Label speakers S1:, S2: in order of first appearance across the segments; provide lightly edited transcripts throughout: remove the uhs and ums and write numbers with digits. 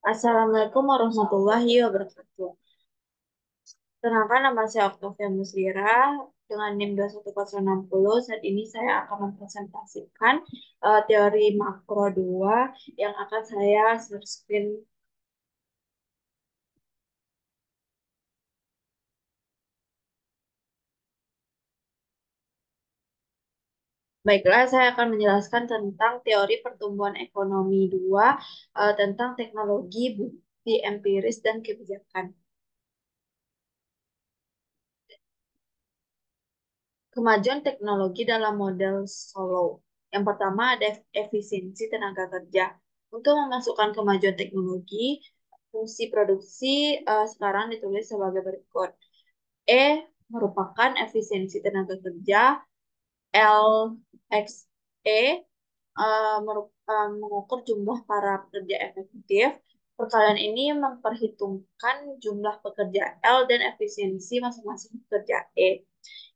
S1: Assalamualaikum warahmatullahi wabarakatuh. Kenalkan nama saya Octavia Musdira dengan NIM 21460. Saat ini saya akan mempresentasikan teori makro 2 yang akan saya share screen. Baiklah, saya akan menjelaskan tentang teori pertumbuhan ekonomi 2, tentang teknologi, bukti empiris, dan kebijakan. Kemajuan teknologi dalam model Solow. Yang pertama ada efisiensi tenaga kerja. Untuk memasukkan kemajuan teknologi, fungsi produksi sekarang ditulis sebagai berikut. E merupakan efisiensi tenaga kerja, LXE mengukur jumlah para pekerja efektif. Perkalian ini memperhitungkan jumlah pekerja L dan efisiensi masing-masing pekerja E.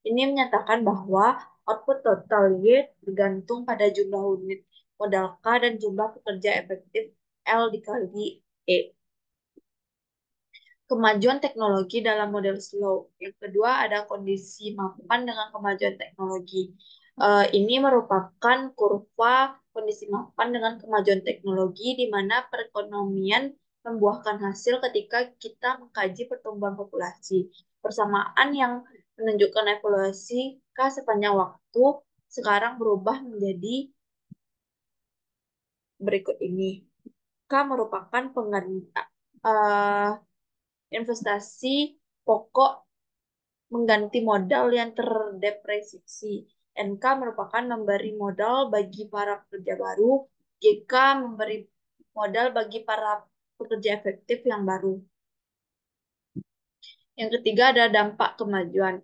S1: Ini menyatakan bahwa output total Y bergantung pada jumlah unit modal K dan jumlah pekerja efektif L dikali E. Kemajuan teknologi dalam model slow. Yang kedua ada kondisi mapan dengan kemajuan teknologi. Ini merupakan kurva kondisi mapan dengan kemajuan teknologi di mana perekonomian membuahkan hasil ketika kita mengkaji pertumbuhan populasi. Persamaan yang menunjukkan evaluasi K sepanjang waktu sekarang berubah menjadi berikut ini. K merupakan investasi pokok mengganti modal yang terdepresiasi. NK merupakan memberi modal bagi para pekerja baru. GK memberi modal bagi para pekerja efektif yang baru. Yang ketiga ada dampak kemajuan.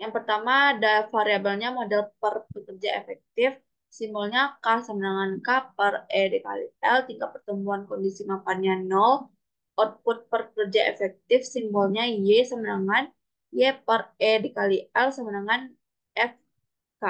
S1: Yang pertama ada variabelnya model per pekerja efektif. Simbolnya K sama dengan K per E dikali L. Tingkat pertumbuhan kondisi mapannya 0. Output per kerja efektif simbolnya Y sama dengan Y per E dikali L sama dengan FK.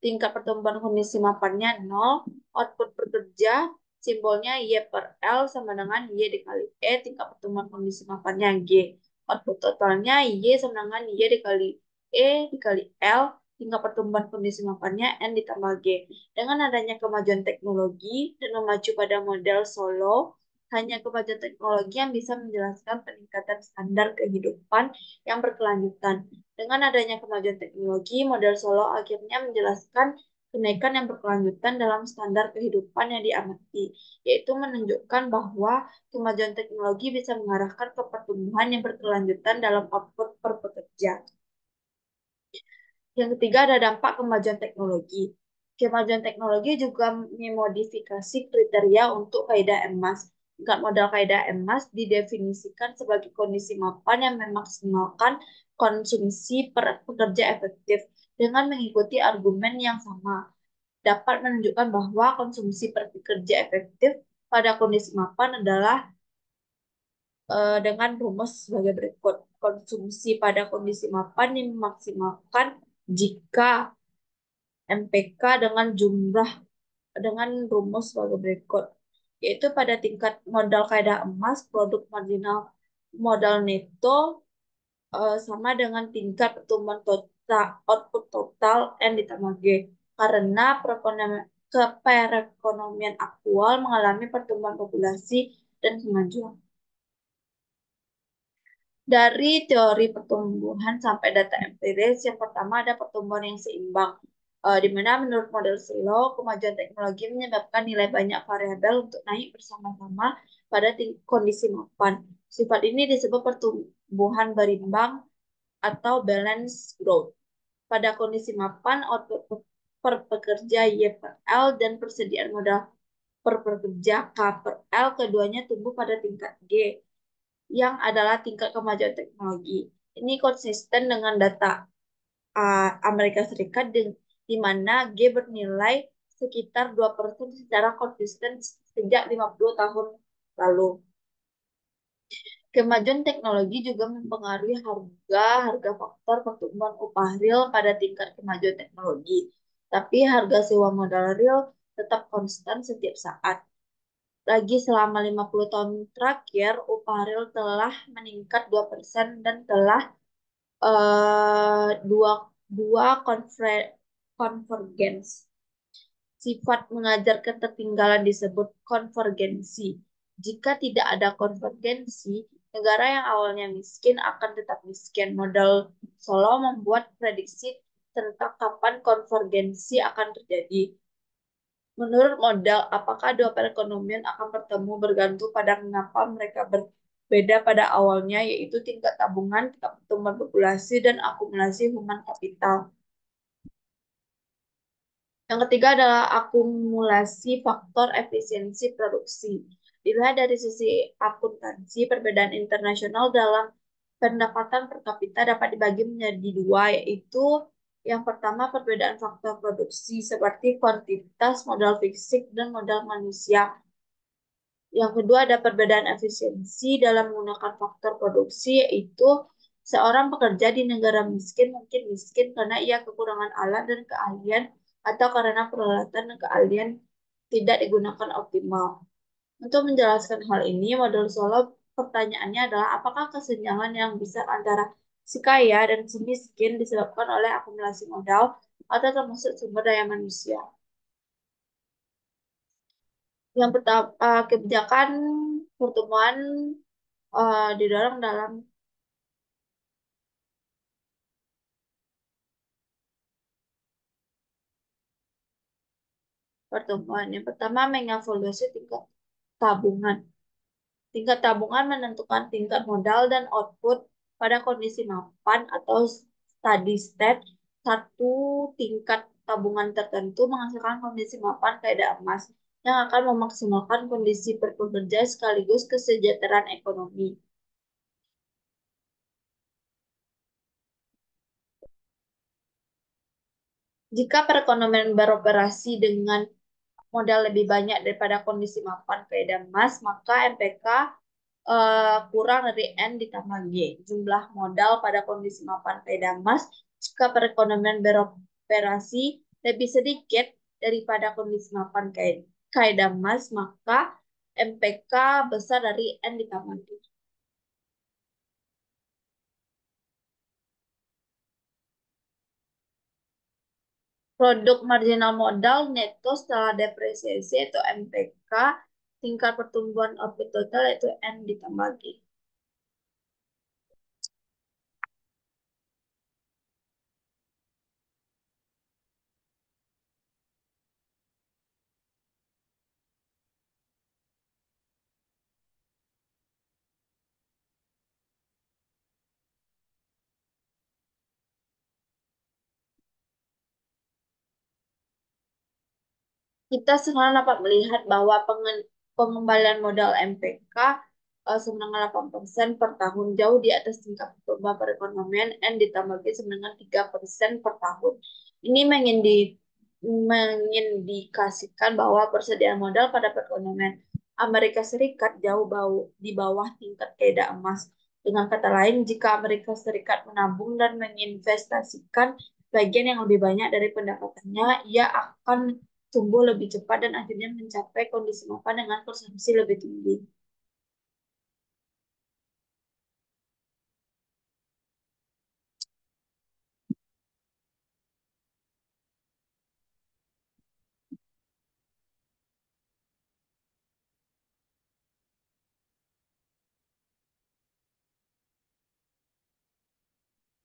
S1: Tingkat pertumbuhan kondisi mapannya 0. Output per kerja simbolnya Y per L sama dengan Y dikali E. Tingkat pertumbuhan kondisi mapannya G. Output totalnya Y sama dengan Y dikali E dikali L. Tingkat pertumbuhan kondisi mapannya N ditambah G. Dengan adanya kemajuan teknologi dan memacu pada model Solo, hanya kemajuan teknologi yang bisa menjelaskan peningkatan standar kehidupan yang berkelanjutan. Dengan adanya kemajuan teknologi, model Solo akhirnya menjelaskan kenaikan yang berkelanjutan dalam standar kehidupan yang diamati, yaitu menunjukkan bahwa kemajuan teknologi bisa mengarahkan ke pertumbuhan yang berkelanjutan dalam output per pekerja. Yang ketiga ada dampak kemajuan teknologi. Kemajuan teknologi juga memodifikasi kriteria untuk kaidah emas. Tingkat modal kaidah emas didefinisikan sebagai kondisi mapan yang memaksimalkan konsumsi per pekerja efektif dengan mengikuti argumen yang sama. Dapat menunjukkan bahwa konsumsi per pekerja efektif pada kondisi mapan adalah dengan rumus sebagai berikut. Konsumsi pada kondisi mapan dimaksimalkan jika MPK dengan rumus sebagai berikut, yaitu pada tingkat modal kaidah emas, produk marginal modal neto sama dengan tingkat pertumbuhan total output total N ditambah G, karena perekonomian aktual mengalami pertumbuhan populasi dan kemajuan. Dari teori pertumbuhan sampai data empiris, yang pertama ada pertumbuhan yang seimbang, di mana menurut model Silo, kemajuan teknologi menyebabkan nilai banyak variabel untuk naik bersama-sama pada kondisi mapan. Sifat ini disebut pertumbuhan berimbang atau balance growth. Pada kondisi mapan, output per pekerja Y per L dan persediaan modal per pekerja K per L, keduanya tumbuh pada tingkat G, yang adalah tingkat kemajuan teknologi. Ini konsisten dengan data Amerika Serikat di mana G bernilai sekitar 2% secara konsisten sejak 50 tahun lalu. Kemajuan teknologi juga mempengaruhi harga faktor pertumbuhan upah real pada tingkat kemajuan teknologi. Tapi harga sewa modal real tetap konstan setiap saat. Lagi selama 50 tahun terakhir, upah real telah meningkat 2% dan telah dua dua konvergens. Sifat mengajar ketertinggalan disebut konvergensi. Jika tidak ada konvergensi, negara yang awalnya miskin akan tetap miskin. Modal Solo membuat prediksi tentang kapan konvergensi akan terjadi. Menurut modal, apakah dua perekonomian akan bertemu bergantung pada mengapa mereka berbeda pada awalnya, yaitu tingkat tabungan, tingkat pertumbuhan populasi, dan akumulasi human kapital. Yang ketiga adalah akumulasi faktor efisiensi produksi. Dilihat dari sisi akuntansi, perbedaan internasional dalam pendapatan per kapita dapat dibagi menjadi dua, yaitu yang pertama perbedaan faktor produksi seperti kuantitas, modal fisik, dan modal manusia. Yang kedua ada perbedaan efisiensi dalam menggunakan faktor produksi, yaitu seorang pekerja di negara miskin mungkin miskin karena ia kekurangan alat dan keahlian atau karena peralatan dan keahlian tidak digunakan optimal. Untuk menjelaskan hal ini, model Solo pertanyaannya adalah apakah kesenjangan yang besar antara si kaya dan si miskin disebabkan oleh akumulasi modal atau termasuk sumber daya manusia? Yang pertama, kebijakan pertemuan didorong dalam pertemuan. Yang pertama, mengevaluasi tingkat tabungan. Tingkat tabungan menentukan tingkat modal dan output pada kondisi mapan atau steady state. Satu tingkat tabungan tertentu menghasilkan kondisi mapan kaidah emas yang akan memaksimalkan kondisi pekerja sekaligus kesejahteraan ekonomi. Jika perekonomian beroperasi dengan modal lebih banyak daripada kondisi mapan kaidah emas, maka MPK kurang dari N ditambah G. Jumlah modal pada kondisi mapan kaidah emas jika perekonomian beroperasi lebih sedikit daripada kondisi mapan kaidah emas, maka MPK besar dari N ditambah G. Produk marginal modal neto setelah depresiasi yaitu MPK, tingkat pertumbuhan output total yaitu N ditambah G. Kita sekarang dapat melihat bahwa pengembalian modal MPK semenengah 8% per tahun, jauh di atas tingkat pertumbuhan perekonomian N ditambah B semenengah 3% per tahun. Ini mengindikasikan bahwa persediaan modal pada perekonomian Amerika Serikat jauh di bawah tingkat kaidah emas. Dengan kata lain, jika Amerika Serikat menabung dan menginvestasikan bagian yang lebih banyak dari pendapatannya, ia akan tumbuh lebih cepat dan akhirnya mencapai kondisi mapan dengan konsumsi lebih tinggi.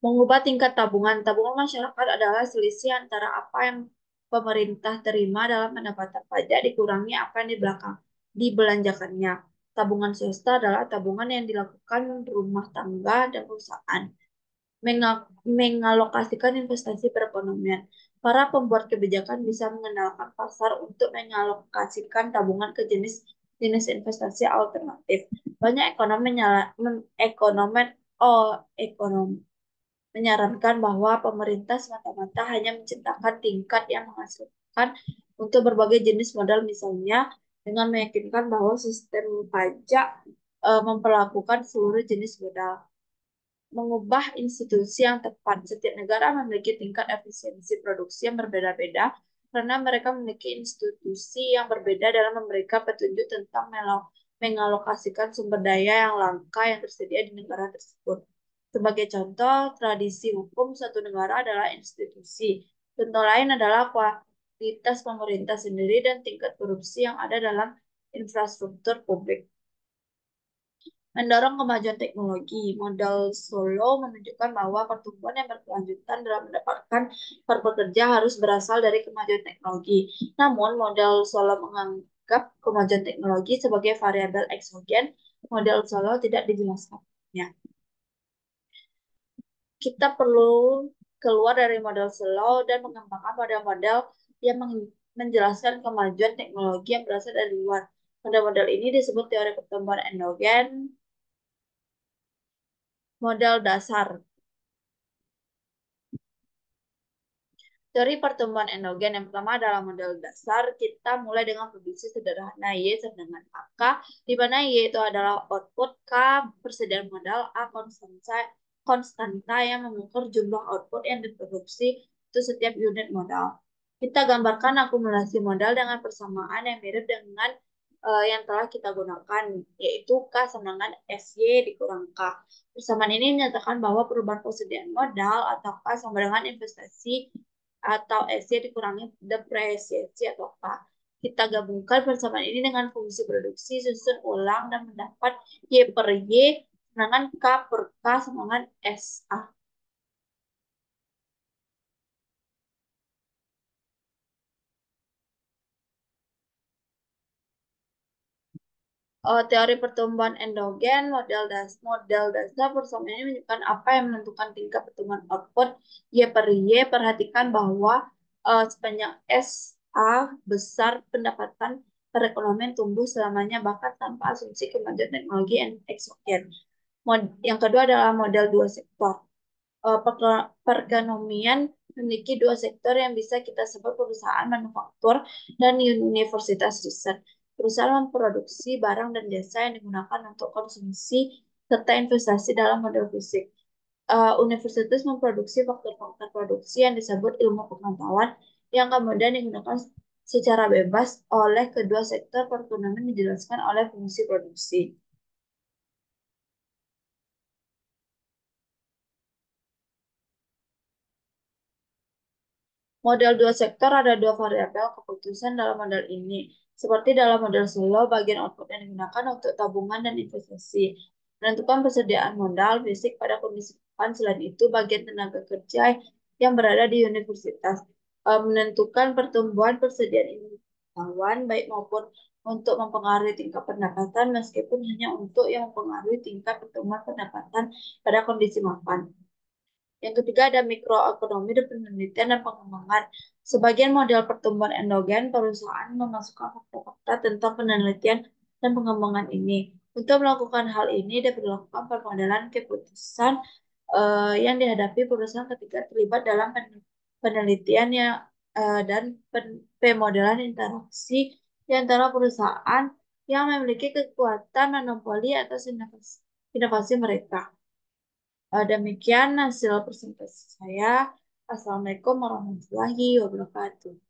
S1: Mengubah tingkat tabungan. Tabungan masyarakat adalah selisih antara apa yang pemerintah terima dalam pendapatan pajak dikurangi apa yang di belakang dibelanjakannya. Tabungan swasta adalah tabungan yang dilakukan rumah tangga dan perusahaan. Mengalokasikan investasi perekonomian. Para pembuat kebijakan bisa mengenalkan pasar untuk mengalokasikan tabungan ke jenis investasi alternatif. Banyak ekonom menyarankan bahwa pemerintah semata-mata hanya menciptakan tingkat yang menghasilkan untuk berbagai jenis modal, misalnya dengan meyakinkan bahwa sistem pajak memperlakukan seluruh jenis modal. Mengubah institusi yang tepat. Setiap negara memiliki tingkat efisiensi produksi yang berbeda-beda. karena mereka memiliki institusi yang berbeda dalam memberikan petunjuk tentang mengalokasikan sumber daya yang langka yang tersedia di negara tersebut. Sebagai contoh, tradisi hukum suatu negara adalah institusi. Contoh lain adalah kualitas pemerintah sendiri dan tingkat korupsi yang ada dalam infrastruktur publik. Mendorong kemajuan teknologi, modal Solo menunjukkan bahwa pertumbuhan yang berkelanjutan dalam mendapatkan pekerja harus berasal dari kemajuan teknologi. Namun, modal Solo menganggap kemajuan teknologi sebagai variabel eksogen. Model Solo tidak dijelaskan. Ya, kita perlu keluar dari model slow dan mengembangkan model-model yang menjelaskan kemajuan teknologi yang berasal dari luar. Model-model ini disebut teori pertumbuhan endogen, model dasar. Teori pertumbuhan endogen yang pertama adalah model dasar. Kita mulai dengan prediksi sederhana Y sama dengan AK, di mana Y itu adalah output, K persediaan modal, A konstanta yang mengukur jumlah output yang diproduksi itu setiap unit modal. Kita gambarkan akumulasi modal dengan persamaan yang mirip dengan yang telah kita gunakan, yaitu K sama dengan SY dikurang K. Persamaan ini menyatakan bahwa perubahan persediaan modal atau K sama dengan investasi atau SY dikurangi depresiasi atau K. Kita gabungkan persamaan ini dengan fungsi produksi, susun ulang, dan mendapat Y per Y, sedangkan K per K sama dengan SA. Teori pertumbuhan endogen, model dasar persamaan ini menunjukkan apa yang menentukan tingkat pertumbuhan output Y per Y. Perhatikan bahwa sepanjang SA besar pendapatan perekonomian tumbuh selamanya bahkan tanpa asumsi kemajuan teknologi yang eksogen. Yang kedua adalah model dua sektor. Perekonomian memiliki dua sektor yang bisa kita sebut perusahaan manufaktur dan universitas riset. Perusahaan memproduksi barang dan jasa yang digunakan untuk konsumsi serta investasi dalam model fisik. Universitas memproduksi faktor-faktor produksi yang disebut ilmu pengetahuan yang kemudian digunakan secara bebas oleh kedua sektor perekonomian dijelaskan oleh fungsi produksi. Model dua sektor ada dua variabel keputusan dalam model ini. Seperti dalam model solo, bagian output yang digunakan untuk tabungan dan investasi. Menentukan persediaan modal fisik pada kondisi depan. Selain itu, bagian tenaga kerja yang berada di universitas menentukan pertumbuhan persediaan pengetahuan baik maupun untuk mempengaruhi tingkat pendapatan meskipun hanya untuk yang mempengaruhi tingkat pertumbuhan pendapatan pada kondisi mapan. Yang ketiga ada mikroekonomi dan penelitian dan pengembangan. Sebagian model pertumbuhan endogen perusahaan memasukkan fakta-fakta tentang penelitian dan pengembangan ini. Untuk melakukan hal ini, diperlakukan permodalan keputusan yang dihadapi perusahaan ketika terlibat dalam penelitian dan pemodelan interaksi di antara perusahaan yang memiliki kekuatan monopoli atas inovasi mereka. Demikian hasil presentasi saya. Assalamualaikum warahmatullahi wabarakatuh.